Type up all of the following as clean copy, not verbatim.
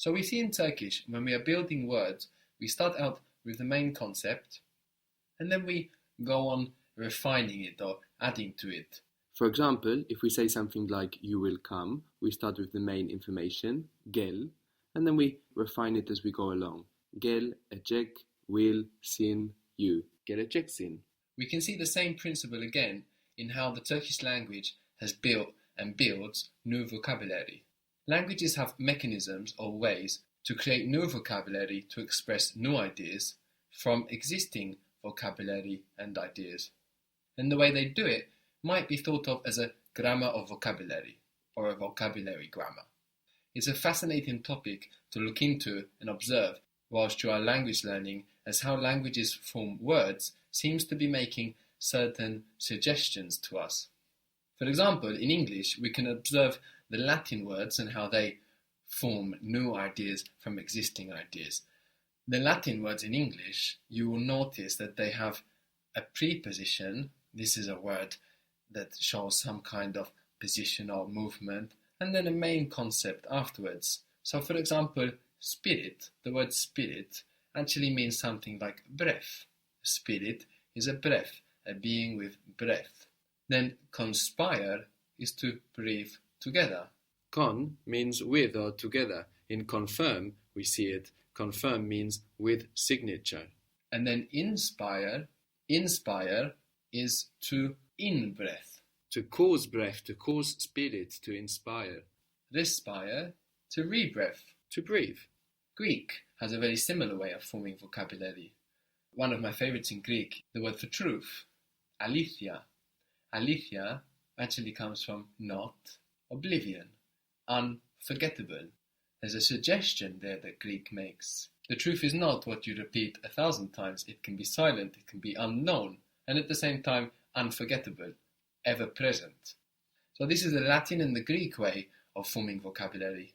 So we see in Turkish, when we are building words, we start out with the main concept, and then we go on refining it or adding to it. For example, if we say something like you will come, we start with the main information, gel, and then we refine it as we go along. Gel, ecek, will, sin, you. Geleceksin. We can see the same principle again in how the Turkish language has built and builds new vocabulary. Languages have mechanisms or ways to create new vocabulary to express new ideas from existing vocabulary and ideas. And the way they do it might be thought of as a grammar of vocabulary or a vocabulary grammar. It's a fascinating topic to look into and observe whilst you are language learning, as how languages form words seems to be making certain suggestions to us. For example, in English, we can observe the Latin words and how they form new ideas from existing ideas. The Latin words in English, you will notice that they have a preposition. This is a word that shows some kind of position or movement, and then a main concept afterwards. So, for example, spirit, the word spirit, actually means something like breath. Spirit is a breath, a being with breath. Then conspire is to breathe together. Con means with or together. In confirm, we see it. Confirm means with signature. And then inspire is to in-breath. To cause breath, to cause spirit, to inspire. Respire, to rebreath. To breathe. Greek has a very similar way of forming vocabulary. One of my favorites in Greek, the word for truth, alithia. Alithia actually comes from not, oblivion, unforgettable. There's a suggestion there that Greek makes. The truth is not what you repeat 1,000 times. It can be silent, it can be unknown, and at the same time unforgettable, ever present. So this is the Latin and the Greek way of forming vocabulary.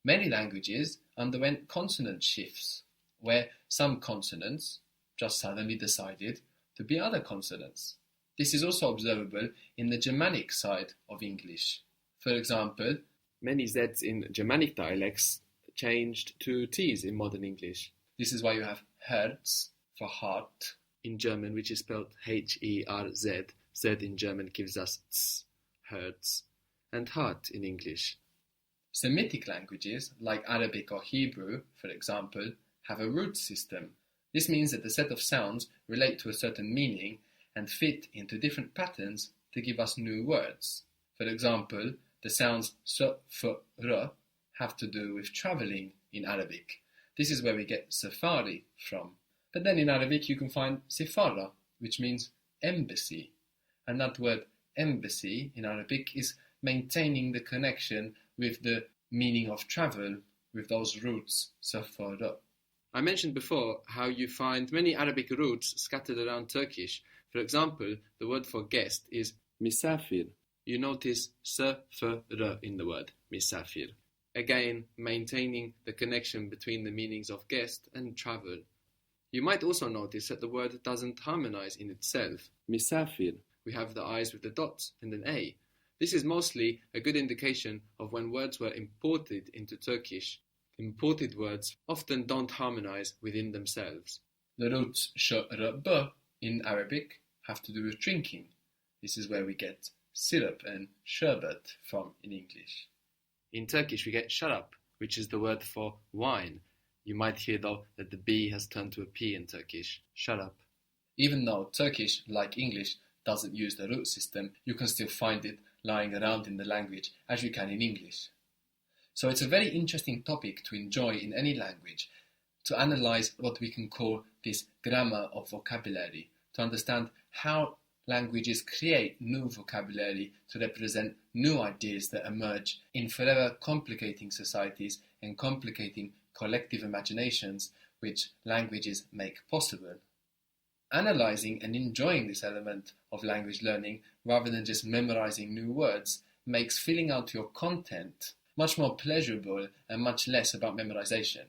Many languages underwent consonant shifts, where some consonants just suddenly decided to be other consonants. This is also observable in the Germanic side of English. For example, many Zs in Germanic dialects changed to Ts in modern English. This is why you have Herz for heart in German, which is spelled H-E-R-Z. Z in German gives us ts, Herz, and heart in English. Semitic languages, like Arabic or Hebrew, for example, have a root system. This means that the set of sounds relate to a certain meaning and fit into different patterns to give us new words. For example, the sounds s, f, r have to do with travelling in Arabic. This is where we get safari from. But then in Arabic you can find sifara, which means embassy. And that word embassy in Arabic is maintaining the connection with the meaning of travel with those roots, safara. I mentioned before how you find many Arabic roots scattered around Turkish. For example, the word for guest is misafir. You notice s, f, r in the word, misafir. Again, maintaining the connection between the meanings of guest and travel. You might also notice that the word doesn't harmonize in itself. Misafir. We have the I's with the dots and an A. This is mostly a good indication of when words were imported into Turkish. Imported words often don't harmonize within themselves. The roots sh, r, b in Arabic have to do with drinking. This is where we get syrup and sherbet from in English. In Turkish we get sharap, which is the word for wine. You might hear though that the B has turned to a P in Turkish. Sharap. Even though Turkish, like English, doesn't use the root system, you can still find it lying around in the language as you can in English. So it's a very interesting topic to enjoy in any language, to analyze what we can call this grammar of vocabulary, to understand how languages create new vocabulary to represent new ideas that emerge in forever complicating societies and complicating collective imaginations which languages make possible. Analyzing and enjoying this element of language learning rather than just memorizing new words makes filling out your content much more pleasurable and much less about memorization.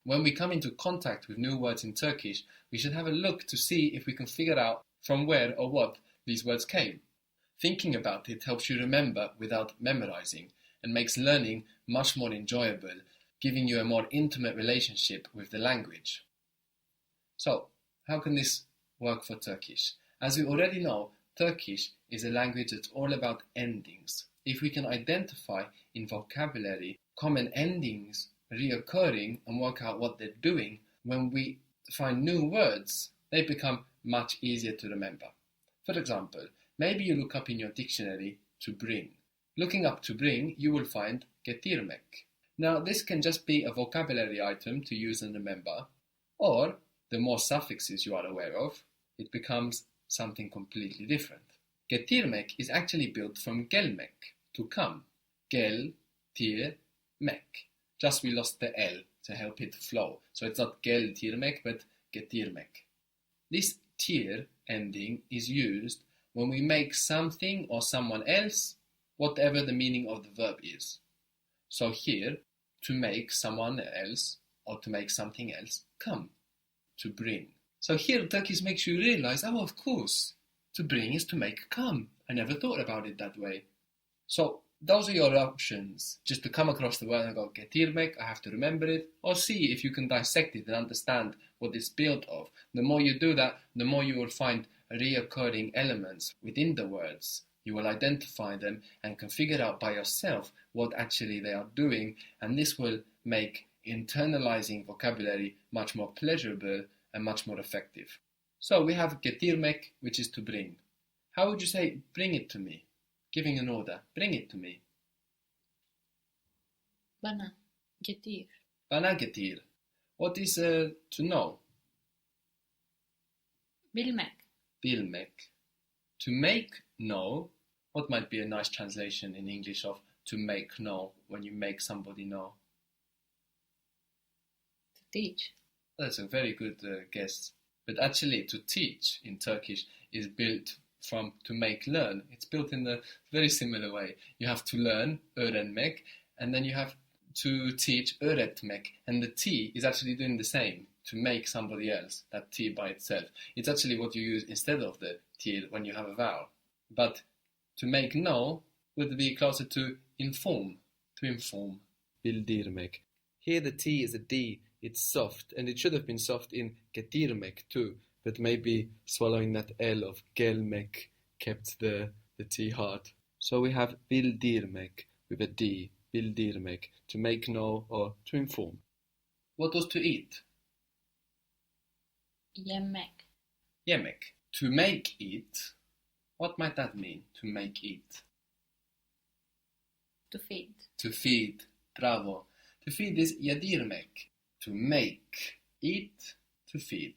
When we come into contact with new words in Turkish, we should have a look to see if we can figure out from where or what these words came. Thinking about it helps you remember without memorizing and makes learning much more enjoyable giving you a more intimate relationship with the language. So, how can this work for Turkish? As we already know, Turkish is a language that's all about endings. If we can identify in vocabulary common endings reoccurring and work out what they're doing, when we find new words, they become much easier to remember. For example, maybe you look up in your dictionary to bring. Looking up to bring, you will find getirmek. Now, this can just be a vocabulary item to use and remember, or the more suffixes you are aware of, it becomes something completely different. Getirmek is actually built from gelmek, to come. Gel, tir, mek. Just we lost the L to help it flow. So it's not gel tirmek, but getirmek. This tir ending is used when we make something or someone else, whatever the meaning of the verb is. So here, to make someone else or to make something else come, to bring. So here Turkish makes you realize, oh, of course, to bring is to make come. I never thought about it that way. So those are your options. Just to come across the word and go, getirmek, I have to remember it, or see if you can dissect it and understand what it's built of. The more you do that, the more you will find reoccurring elements within the words. You will identify them and can figure out by yourself what actually they are doing, and this will make internalizing vocabulary much more pleasurable and much more effective. So we have getirmek, which is to bring. How would you say, bring it to me? Giving an order, bring it to me. Bana, getir. Bana getir. What is to know? Bilmek. Bilmek. To make know. What might be a nice translation in English of to make know, when you make somebody know? To teach. That's a very good guess. But actually, to teach in Turkish is built from to make learn. It's built in a very similar way. You have to learn, öğrenmek, and then you have to teach, öğretmek, and the T is actually doing the same, to make somebody else, that T by itself. It's actually what you use instead of the T when you have a vowel. But to make know would be closer to inform, to inform. Bildirmek. Here the T is a D, it's soft, and it should have been soft in getirmek too, but maybe swallowing that L of gelmek kept the T hard. So we have bildirmek with a D, bildirmek, to make know or to inform. What was to eat? Yemek. Yemek. To make eat. What might that mean, to make eat? To feed. To feed. Bravo. To feed is yedirmek. To make. Eat. To feed.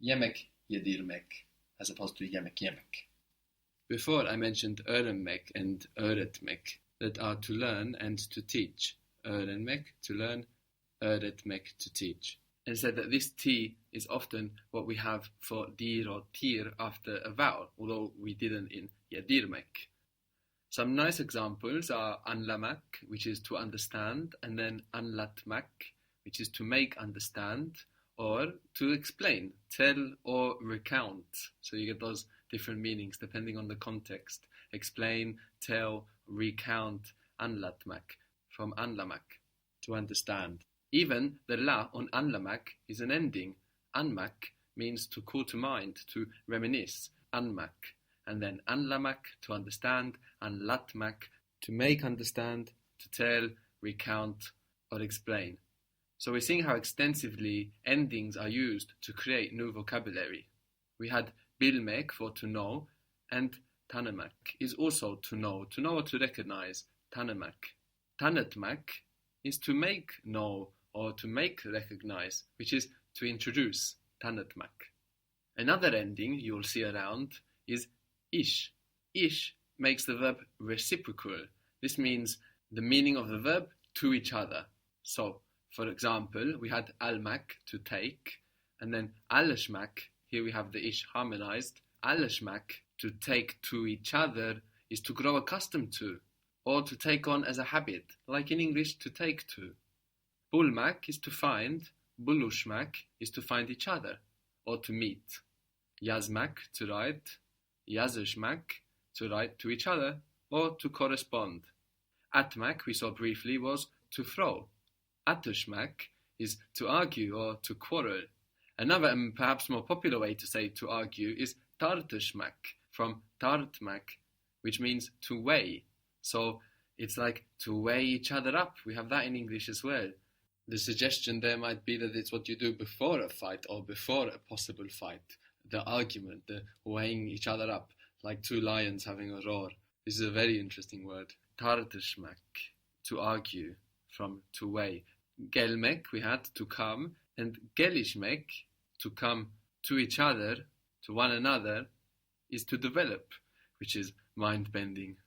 Yemek, yedirmek. As opposed to yemek, yemek. Before I mentioned öğrenmek and öğretmek, that are to learn and to teach. Öğrenmek, to learn, öğretmek, to teach. And said that this T is often what we have for dir or tir after a vowel, although we didn't in yedirmek. Some nice examples are anlamak, which is to understand, and then anlatmak, which is to make understand, or to explain, tell or recount. So you get those different meanings depending on the context. Explain, tell, recount, anlatmak, from anlamak, to understand. Even the la on anlamak is an ending. Anmak means to call to mind, to reminisce, anmak. And then anlamak, to understand, anlatmak, to make understand, to tell, recount, or explain. So we're seeing how extensively endings are used to create new vocabulary. We had bilmek for to know, and tanımak is also to know or to recognize, tanımak. Tanıtmak is to make know or to make recognize, which is to introduce, tanıtmak. Another ending you'll see around is ish. Ish makes the verb reciprocal. This means the meaning of the verb to each other. So, for example, we had almak, to take, and then alışmak, here we have the ish harmonized. Alışmak, to take to each other, is to grow accustomed to, or to take on as a habit, like in English, to take to. Bulmak is to find, buluşmak is to find each other, or to meet. Yazmak, to write, yazışmak, to write to each other, or to correspond. Atmak, we saw briefly, was to throw. Atışmak is to argue or to quarrel. Another and perhaps more popular way to say to argue is tartışmak, from tartmak, which means to weigh. So it's like to weigh each other up. We have that in English as well. The suggestion there might be that it's what you do before a fight or before a possible fight. The argument, the weighing each other up, like two lions having a roar. This is a very interesting word. Tartışmak, to argue, from to weigh. Gelmek, we had to come, and gelişmek, to come to each other, to one another, is to develop, which is mind-bending.